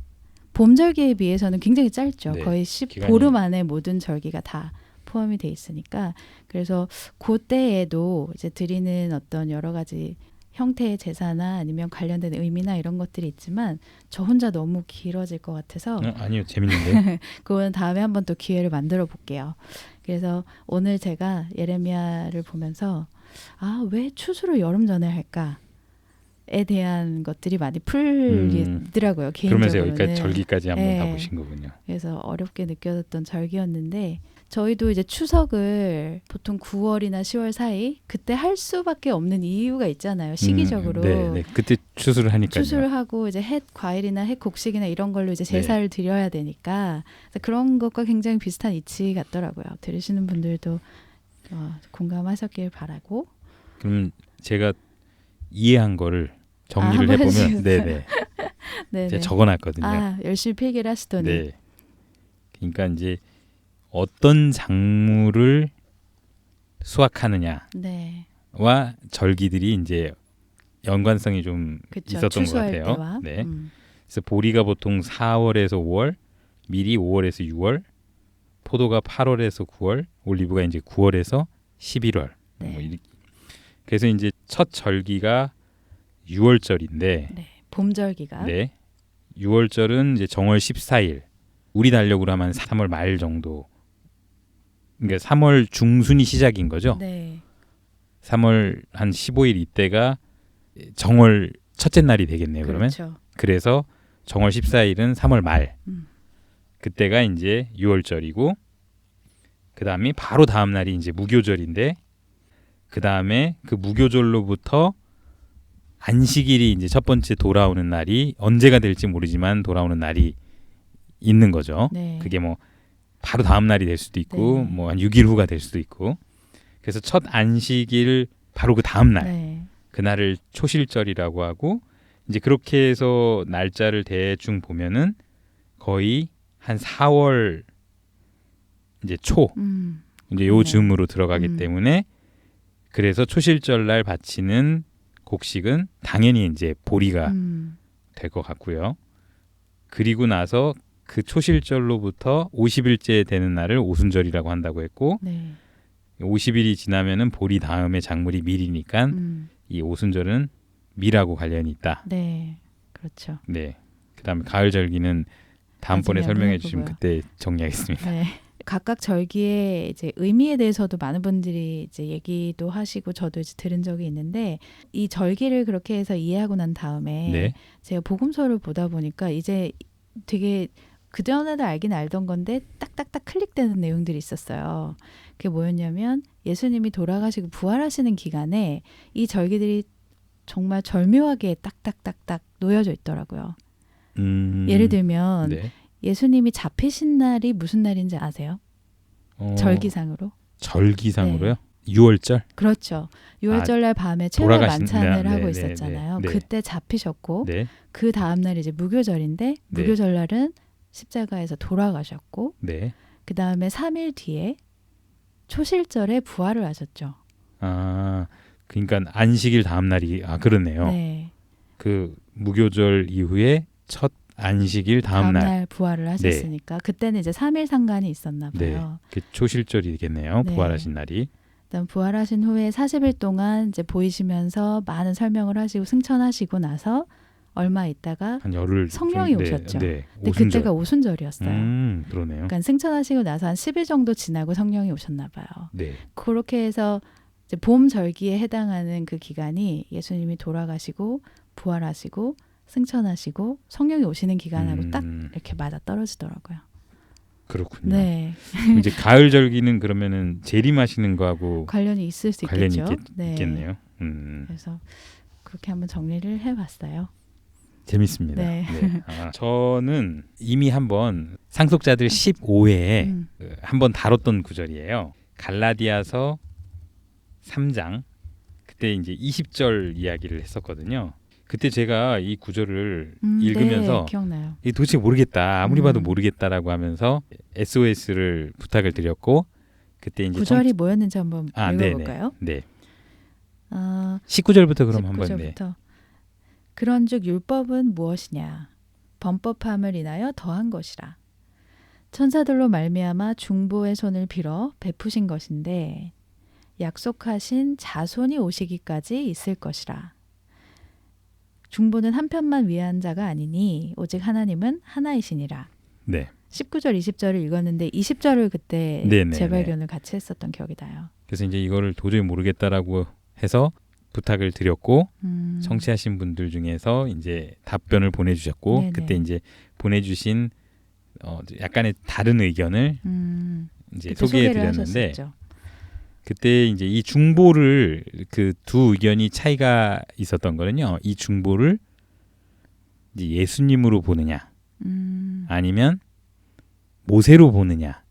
[SPEAKER 2] 봄 절기에 비해서는 굉장히 짧죠.
[SPEAKER 1] 네,
[SPEAKER 2] 거의
[SPEAKER 1] 기간이.
[SPEAKER 2] 보름 안에 모든 절기가 다 포함이 돼 있으니까 그래서 그때에도 이제 드리는 어떤 여러 가지 형태의 제사나 아니면 관련된 의미나 이런 것들이 있지만 저 혼자 너무 길어질 것 같아서
[SPEAKER 1] 아니요, 재밌는데.
[SPEAKER 2] 그거는 다음에 한번 또 기회를 만들어 볼게요. 그래서 오늘 제가 예레미야를 보면서 왜 추수를 여름 전에 할까에 대한 것들이 많이 풀리더라고요.
[SPEAKER 1] 그러면서
[SPEAKER 2] 개인적으로는.
[SPEAKER 1] 여기까지 절기까지 한번
[SPEAKER 2] 네.
[SPEAKER 1] 가보신 거군요.
[SPEAKER 2] 그래서 어렵게 느껴졌던 절기였는데 저희도 이제 추석을 보통 9월이나 10월 사이 그때 할 수밖에 없는 이유가 있잖아요. 시기적으로.
[SPEAKER 1] 네. 그때 추수를 하니까요.
[SPEAKER 2] 추수를 하고 이제 햇 과일이나 햇 곡식이나 이런 걸로 이제 제사를 드려야 되니까 그래서 그런 것과 굉장히 비슷한 이치 같더라고요. 들으시는 분들도 공감하셨길 바라고.
[SPEAKER 1] 그럼 제가 이해한 거를 정리를
[SPEAKER 2] 한번
[SPEAKER 1] 해보면,
[SPEAKER 2] 해주세요.
[SPEAKER 1] 네네.
[SPEAKER 2] 네네.
[SPEAKER 1] 제가 적어놨거든요.
[SPEAKER 2] 열심히 필기를 하시더니.
[SPEAKER 1] 네. 그러니까 이제 어떤 작물을 수확하느냐와
[SPEAKER 2] 네.
[SPEAKER 1] 절기들이 이제 연관성이 좀
[SPEAKER 2] 그쵸.
[SPEAKER 1] 있었던 것
[SPEAKER 2] 추수할
[SPEAKER 1] 같아요.
[SPEAKER 2] 때와.
[SPEAKER 1] 네. 그래서 보리가 보통 4월에서 5월, 밀이 5월에서 6월, 포도가 8월에서 9월, 올리브가 이제 9월에서 11월.
[SPEAKER 2] 네.
[SPEAKER 1] 그래서 이제 첫 절기가 6월절인데,
[SPEAKER 2] 네. 봄절기가.
[SPEAKER 1] 네. 6월절은 이제 정월 14일. 우리 달력으로 하면 3월 말 정도. 그러니까 3월 중순이 시작인 거죠.
[SPEAKER 2] 네.
[SPEAKER 1] 3월 한 15일 이때가 정월 첫째 날이 되겠네요. 그러면.
[SPEAKER 2] 그렇죠.
[SPEAKER 1] 그래서 정월 14일은 3월 말.
[SPEAKER 2] 음.
[SPEAKER 1] 그때가 이제 6월절이고 그다음에 바로 다음 날이 이제 무교절인데 그다음에 그 무교절로부터 안식일이 이제 첫 번째 돌아오는 날이 언제가 될지 모르지만 돌아오는 날이 있는 거죠.
[SPEAKER 2] 네.
[SPEAKER 1] 그게 뭐 바로 다음 날이 될 수도 있고
[SPEAKER 2] 네.
[SPEAKER 1] 뭐 한 6일 후가 될 수도 있고. 그래서 첫 안식일 바로 그 다음 날.
[SPEAKER 2] 네.
[SPEAKER 1] 그날을 초실절이라고 하고 이제 그렇게 해서 날짜를 대충 보면은 거의 한 4월 이제 초 이제 요
[SPEAKER 2] 네.
[SPEAKER 1] 즈음으로 들어가기 때문에 그래서 초실절 날 바치는 곡식은 당연히 이제 보리가 될 것 같고요. 그리고 나서 그 초실절로부터 50일째 되는 날을 오순절이라고 한다고 했고
[SPEAKER 2] 네.
[SPEAKER 1] 50일이 지나면은 보리 다음에 작물이 밀이니까 이 오순절은 밀하고 관련이 있다.
[SPEAKER 2] 네. 그렇죠.
[SPEAKER 1] 네. 그다음에 가을 절기는 다음번에
[SPEAKER 2] 나중에
[SPEAKER 1] 설명해
[SPEAKER 2] 한번
[SPEAKER 1] 주시면
[SPEAKER 2] 해보고요.
[SPEAKER 1] 그때 정리하겠습니다.
[SPEAKER 2] 네. 각각 절기의 이제 의미에 대해서도 많은 분들이 이제 얘기도 하시고 저도 이제 들은 적이 있는데 이 절기를 그렇게 해서 이해하고 난 다음에
[SPEAKER 1] 네.
[SPEAKER 2] 제가 복음서를 보다 보니까 이제 되게 그전에도 알긴 알던 건데 딱딱딱 클릭되는 내용들이 있었어요. 그게 뭐였냐면 예수님이 돌아가시고 부활하시는 기간에 이 절기들이 정말 절묘하게 딱딱딱딱 놓여져 있더라고요. 예를 들면
[SPEAKER 1] 네.
[SPEAKER 2] 예수님이 잡히신 날이 무슨 날인지 아세요? 절기상으로?
[SPEAKER 1] 절기상으로요? 6월절?
[SPEAKER 2] 그렇죠. 6월절 날 밤에 최후의
[SPEAKER 1] 돌아가신-
[SPEAKER 2] 만찬을
[SPEAKER 1] 네,
[SPEAKER 2] 하고
[SPEAKER 1] 네,
[SPEAKER 2] 있었잖아요.
[SPEAKER 1] 네, 네.
[SPEAKER 2] 그때 잡히셨고
[SPEAKER 1] 네.
[SPEAKER 2] 그 다음 날 이제 무교절인데
[SPEAKER 1] 네.
[SPEAKER 2] 무교절 날은 십자가에서 돌아가셨고
[SPEAKER 1] 네.
[SPEAKER 2] 그 다음에 3일 뒤에 초실절에 부활을 하셨죠.
[SPEAKER 1] 아, 그러니까 안식일 다음 날이 그러네요.
[SPEAKER 2] 네.
[SPEAKER 1] 그 무교절 이후에 첫 안식일 다음 날.
[SPEAKER 2] 부활을 하셨으니까 그때는 이제 3일 상간이 있었나
[SPEAKER 1] 네.
[SPEAKER 2] 봐요.
[SPEAKER 1] 그 초실절이겠네요.
[SPEAKER 2] 네.
[SPEAKER 1] 부활하신 날이.
[SPEAKER 2] 그다음 부활하신 후에 40일 동안 이제 보이시면서 많은 설명을 하시고 승천하시고 나서 얼마 있다가
[SPEAKER 1] 한 열흘
[SPEAKER 2] 성령이
[SPEAKER 1] 좀-
[SPEAKER 2] 오셨죠.
[SPEAKER 1] 네.
[SPEAKER 2] 근데
[SPEAKER 1] 오순절.
[SPEAKER 2] 그때가 오순절이었어요.
[SPEAKER 1] 그러네요.
[SPEAKER 2] 그러니까 승천하시고 나서 한 10일 정도 지나고 성령이 오셨나 봐요.
[SPEAKER 1] 네.
[SPEAKER 2] 그렇게 해서 이제 봄 절기에 해당하는 그 기간이 예수님이 돌아가시고 부활하시고 승천하시고 성령이 오시는 기간하고 딱 이렇게 맞아 떨어지더라고요.
[SPEAKER 1] 그렇군요.
[SPEAKER 2] 네.
[SPEAKER 1] 이제 가을 절기는 그러면은 재림하시는 거하고
[SPEAKER 2] 관련이 있을 수
[SPEAKER 1] 관련이
[SPEAKER 2] 있겠죠.
[SPEAKER 1] 있겠네요.
[SPEAKER 2] 그래서 그렇게 한번 정리를 해봤어요.
[SPEAKER 1] 재밌습니다.
[SPEAKER 2] 네.
[SPEAKER 1] 네. 저는 이미 한번 상속자들 15회에 한번 다뤘던 구절이에요. 갈라디아서 3장 그때 이제 20절 이야기를 했었거든요. 그때 제가 이 구절을
[SPEAKER 2] 네,
[SPEAKER 1] 읽으면서
[SPEAKER 2] 기억나요.
[SPEAKER 1] 이 도대체 모르겠다. 아무리 봐도 모르겠다라고 하면서 SOS를 부탁을 드렸고 그때 이제
[SPEAKER 2] 구절이 뭐였는지 한번 읽어볼까요?
[SPEAKER 1] 네. 19절부터 그럼 한번
[SPEAKER 2] 19절부터. 그런즉 율법은 무엇이냐? 범법함을 인하여 더한 것이라. 천사들로 말미암아 중보의 손을 빌어 베푸신 것인데 약속하신 자손이 오시기까지 있을 것이라. 중보는 한편만 위한 자가 아니니 오직 하나님은 하나이시니라.
[SPEAKER 1] 네.
[SPEAKER 2] 19절, 20절을 읽었는데 20절을 그때
[SPEAKER 1] 네네네.
[SPEAKER 2] 재발견을 같이 했었던 기억이 나요.
[SPEAKER 1] 그래서 이제 이거를 도저히 모르겠다라고 해서 부탁을 드렸고 청취하신 분들 중에서 이제 답변을 보내주셨고
[SPEAKER 2] 네네.
[SPEAKER 1] 그때 이제 보내주신 약간의 다른 의견을 이제 소개해드렸는데 그때 이제 이 중보를 그 두 의견이 차이가 있었던 거는요. 이 중보를 이제 예수님으로 보느냐 아니면 모세로 보느냐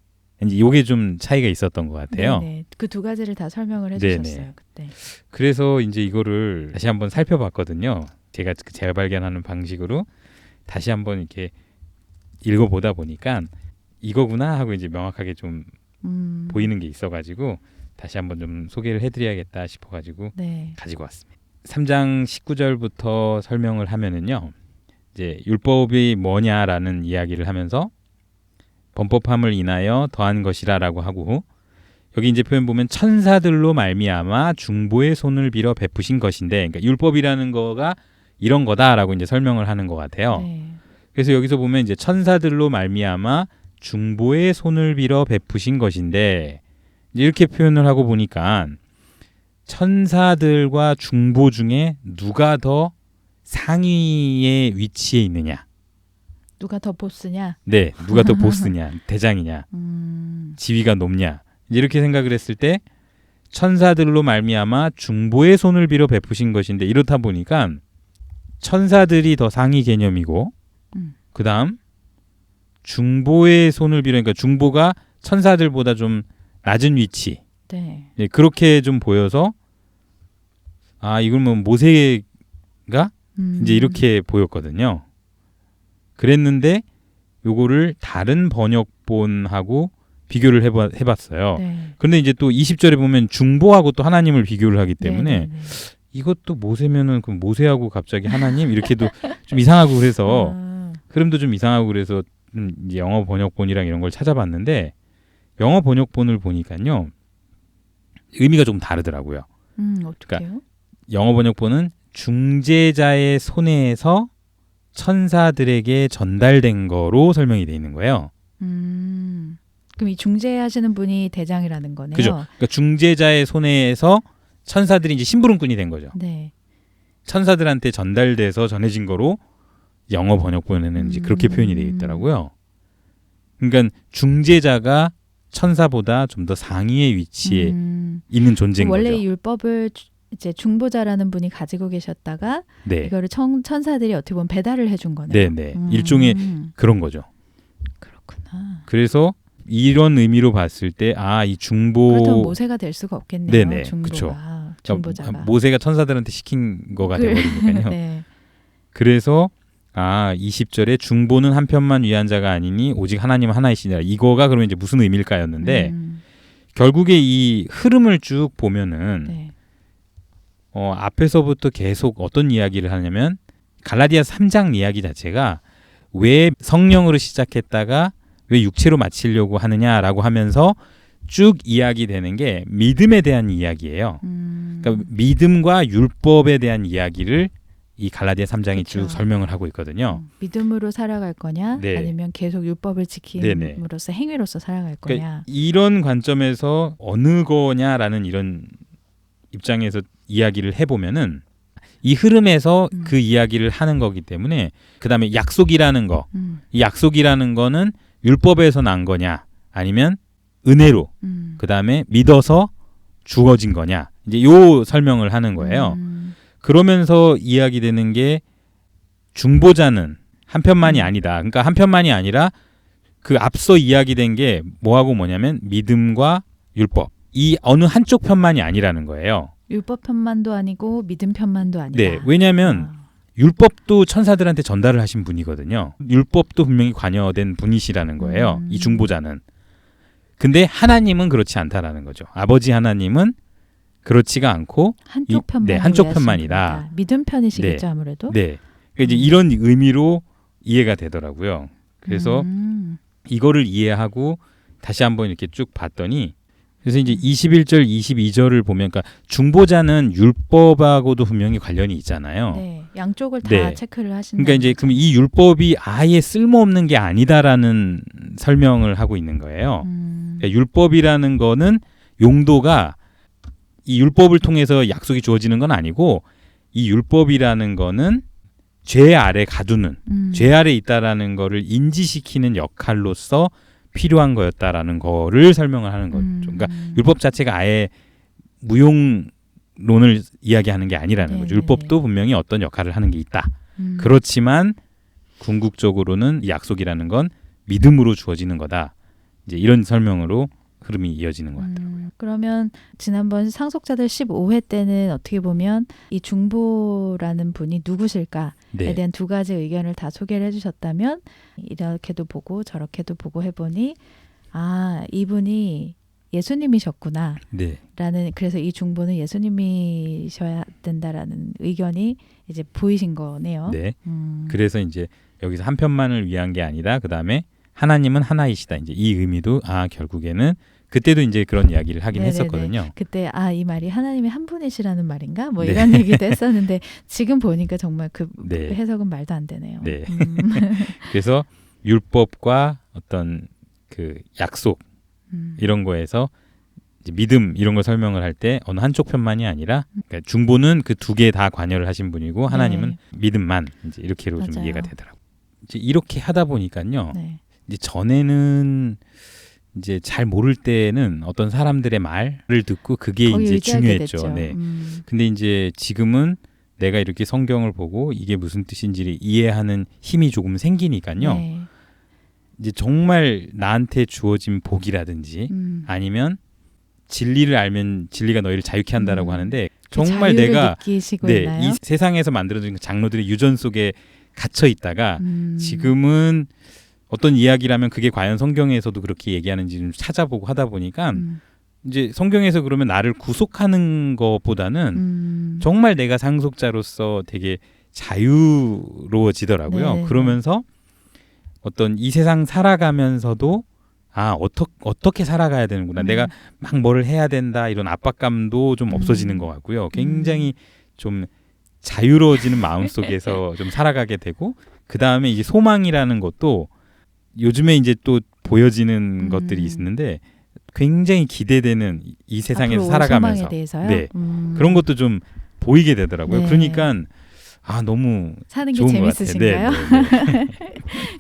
[SPEAKER 1] 이제 이게 좀 차이가 있었던 것 같아요.
[SPEAKER 2] 그 두 가지를 다 설명을 해주셨어요.
[SPEAKER 1] 네네.
[SPEAKER 2] 그때.
[SPEAKER 1] 그래서 이제 이거를 다시 한번 살펴봤거든요. 제가 재발견하는 방식으로 다시 한번 이렇게 읽어보다 보니까 이거구나 하고 이제 명확하게 좀 보이는 게 있어가지고 다시 한번 좀 소개를 해드려야겠다 싶어가지고 가지고 왔습니다. 3장 19절부터 설명을 하면은요. 이제 율법이 뭐냐라는 이야기를 하면서 범법함을 인하여 더한 것이라라고 하고 여기 이제 표현 보면 천사들로 말미암아 중보의 손을 빌어 베푸신 것인데 그러니까 율법이라는 거가 이런 거다라고 이제 설명을 하는 것 같아요. 그래서 여기서 보면 이제 천사들로 말미암아 중보의 손을 빌어 베푸신 것인데 이렇게 표현을 하고 보니까 천사들과 중보 중에 누가 더 상위의 위치에 있느냐?
[SPEAKER 2] 누가 더 보스냐?
[SPEAKER 1] 네, 누가 더 보스냐, 대장이냐, 지위가 높냐? 이렇게 생각을 했을 때 천사들로 말미암아 중보의 손을 빌어 베푸신 것인데 이렇다 보니까 천사들이 더 상위 개념이고 그 다음 중보의 손을 빌어 그러니까 중보가 천사들보다 좀 낮은 위치 네, 그렇게 좀 보여서 이건 모세가 이제 이렇게 보였거든요. 그랬는데 요거를 다른 번역본하고 비교를 해봤어요. 그런데 이제 또 20절에 보면 중보하고 또 하나님을 비교를 하기 때문에 이것도 모세면은 그럼 모세하고 갑자기 하나님 이렇게도 좀 이상하고 그래서 흐름도 좀 이상하고 그래서 이제 영어 번역본이랑 이런 걸 찾아봤는데 영어 번역본을 보니까요 의미가 좀 다르더라고요.
[SPEAKER 2] 어떻게요?
[SPEAKER 1] 그러니까 영어 번역본은 중재자의 손에서 천사들에게 전달된 거로 설명이 돼 있는 거예요.
[SPEAKER 2] 그럼 이 중재하시는 분이 대장이라는 거네요.
[SPEAKER 1] 그죠. 그러니까 중재자의 손에서 천사들이 이제 심부름꾼이 된 거죠.
[SPEAKER 2] 네.
[SPEAKER 1] 천사들한테 전달돼서 전해진 거로 영어 번역본에는 이제 그렇게 표현이 되어 있더라고요. 그러니까 중재자가 천사보다 좀 더 상위의 위치에 있는 존재인
[SPEAKER 2] 원래
[SPEAKER 1] 거죠.
[SPEAKER 2] 율법을 이제 중보자라는 분이 가지고 계셨다가
[SPEAKER 1] 네.
[SPEAKER 2] 이거를 천사들이 어떻게 보면 배달을 해준 거네요.
[SPEAKER 1] 네. 일종의 그런 거죠.
[SPEAKER 2] 그렇구나.
[SPEAKER 1] 그래서 이런 의미로 봤을 때 이 중보
[SPEAKER 2] 그렇다면 모세가 될 수가 없겠네요.
[SPEAKER 1] 네네.
[SPEAKER 2] 중보가.
[SPEAKER 1] 그쵸.
[SPEAKER 2] 중보자가.
[SPEAKER 1] 모세가 천사들한테 시킨 거가 돼버리니까요.
[SPEAKER 2] 네.
[SPEAKER 1] 그래서 20절에 중보는 한편만 위한 자가 아니니 오직 하나님 하나이시니라. 이거가 그러면 이제 무슨 의미일까였는데 결국에 이 흐름을 쭉 보면은 앞에서부터 계속 어떤 이야기를 하냐면 갈라디아 3장 이야기 자체가 왜 성령으로 시작했다가 왜 육체로 마치려고 하느냐라고 하면서 쭉 이야기되는 게 믿음에 대한 이야기예요. 그러니까 믿음과 율법에 대한 이야기를 이 갈라디아 3장이
[SPEAKER 2] 그쵸.
[SPEAKER 1] 쭉 설명을 하고 있거든요.
[SPEAKER 2] 믿음으로 살아갈 거냐
[SPEAKER 1] 네.
[SPEAKER 2] 아니면 계속 율법을 지킴으로써 행위로서 살아갈 거냐.
[SPEAKER 1] 그러니까 이런 관점에서 어느 거냐라는 이런 입장에서 이야기를 해보면은 이 흐름에서 그 이야기를 하는 거기 때문에 그 다음에 약속이라는 거, 이 약속이라는 거는 율법에서 난 거냐 아니면 은혜로 그 다음에 믿어서 주어진 거냐 이제 요 설명을 하는 거예요. 그러면서 이야기되는 게 중보자는 한편만이 아니다. 그러니까 한편만이 아니라 그 앞서 이야기된 게 뭐하고 뭐냐면 믿음과 율법 이 어느 한쪽 편만이 아니라는 거예요.
[SPEAKER 2] 율법 편만도 아니고 믿음 편만도 아니다.
[SPEAKER 1] 네, 왜냐하면 율법도 천사들한테 전달을 하신 분이거든요. 율법도 분명히 관여된 분이시라는 거예요. 이 중보자는. 근데 하나님은 그렇지 않다라는 거죠. 아버지 하나님은 그렇지가 않고
[SPEAKER 2] 한쪽 편만
[SPEAKER 1] 네, 한쪽 편만이다.
[SPEAKER 2] 믿음 편이시겠죠
[SPEAKER 1] 네.
[SPEAKER 2] 아무래도.
[SPEAKER 1] 네. 그러니까 이제 이런 의미로 이해가 되더라고요. 그래서 이거를 이해하고 다시 한번 이렇게 쭉 봤더니 그래서 이제 21절, 22절을 보면 그러니까 중보자는 율법하고도 분명히 관련이 있잖아요.
[SPEAKER 2] 네, 양쪽을 다
[SPEAKER 1] 네.
[SPEAKER 2] 체크를 하신다.
[SPEAKER 1] 그러니까 이제 그럼 이 율법이 아예 쓸모없는 게 아니다라는 설명을 하고 있는 거예요. 그러니까 율법이라는 거는 용도가 이 율법을 통해서 약속이 주어지는 건 아니고 이 율법이라는 거는 죄 아래 가두는 죄 아래 있다라는 거를 인지시키는 역할로서 필요한 거였다라는 거를 설명을 하는 거죠. 그러니까 율법 자체가 아예 무용론을 이야기하는 게 아니라는 거죠. 율법도 분명히 어떤 역할을 하는 게 있다. 그렇지만 궁극적으로는 이 약속이라는 건 믿음으로 주어지는 거다. 이제 이런 설명으로 흐름이 이어지는 것 같더라고요.
[SPEAKER 2] 그러면 지난번 상속자들 15회 때는 어떻게 보면 이 중보라는 분이 누구실까에
[SPEAKER 1] 네.
[SPEAKER 2] 대한 두 가지 의견을 다 소개를 해주셨다면 이렇게도 보고 저렇게도 보고 해보니 아 이분이 예수님이셨구나
[SPEAKER 1] 네.
[SPEAKER 2] 라는 그래서 이 중보는 예수님이셔야 된다라는 의견이 이제 보이신 거네요.
[SPEAKER 1] 네. 그래서 이제 여기서 한 편만을 위한 게 아니라 그 다음에 하나님은 하나이시다. 이제 이 의미도 결국에는 그때도 이제 그런 이야기를 하긴
[SPEAKER 2] 네네네.
[SPEAKER 1] 했었거든요.
[SPEAKER 2] 그때 이 말이 하나님이 한 분이시라는 말인가? 뭐
[SPEAKER 1] 네.
[SPEAKER 2] 이런 얘기도 했었는데 지금 보니까 정말 그
[SPEAKER 1] 네.
[SPEAKER 2] 해석은 말도 안 되네요.
[SPEAKER 1] 네. 그래서 율법과 어떤 그 약속 이런 거에서 이제 믿음 이런 걸 설명을 할 때 어느 한쪽 편만이 아니라 그러니까 중보는 그 두 개 다 관여를 하신 분이고 하나님은 믿음만 이제 이렇게로 좀
[SPEAKER 2] 맞아요.
[SPEAKER 1] 이해가 되더라고요. 이제 이렇게 하다 보니까요.
[SPEAKER 2] 네.
[SPEAKER 1] 이제 전에는 이제 잘 모를 때는 어떤 사람들의 말을 듣고 그게
[SPEAKER 2] 거의
[SPEAKER 1] 이제
[SPEAKER 2] 의지하게
[SPEAKER 1] 중요했죠.
[SPEAKER 2] 됐죠.
[SPEAKER 1] 네. 근데 이제 지금은 내가 이렇게 성경을 보고 이게 무슨 뜻인지를 이해하는 힘이 조금 생기니까요.
[SPEAKER 2] 네.
[SPEAKER 1] 이제 정말 나한테 주어진 복이라든지 아니면 진리를 알면 진리가 너희를 자유케 한다라고 하는데 정말 내가
[SPEAKER 2] 느끼시고
[SPEAKER 1] 네,
[SPEAKER 2] 있나요?
[SPEAKER 1] 이 세상에서 만들어진 장로들의 유전 속에 갇혀 있다가 지금은 어떤 이야기라면 그게 과연 성경에서도 그렇게 얘기하는지 좀 찾아보고 하다 보니까 이제 성경에서 그러면 나를 구속하는 것보다는 정말 내가 상속자로서 되게 자유로워지더라고요.
[SPEAKER 2] 네.
[SPEAKER 1] 그러면서 어떤 이 세상 살아가면서도 어떻게 살아가야 되는구나. 내가 막 뭐를 해야 된다. 이런 압박감도 좀 없어지는 것 같고요. 굉장히 좀 자유로워지는 마음속에서 좀 살아가게 되고 그다음에 이제 소망이라는 것도 요즘에 이제 또 보여지는 것들이 있는데 굉장히 기대되는 이 세상에서 살아가면서
[SPEAKER 2] 소망에 대해서요?
[SPEAKER 1] 네. 그런 것도 좀 보이게 되더라고요.
[SPEAKER 2] 네.
[SPEAKER 1] 그러니까 너무
[SPEAKER 2] 사는 게
[SPEAKER 1] 좋은 것
[SPEAKER 2] 재밌으신가요?
[SPEAKER 1] 같아요. 네.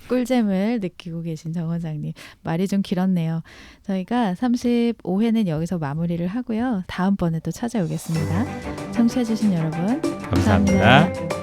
[SPEAKER 2] 꿀잼을 느끼고 계신 정 원장님. 말이 좀 길었네요. 저희가 35회는 여기서 마무리를 하고요. 다음번에 또 찾아오겠습니다. 청취해주신 여러분
[SPEAKER 1] 감사합니다.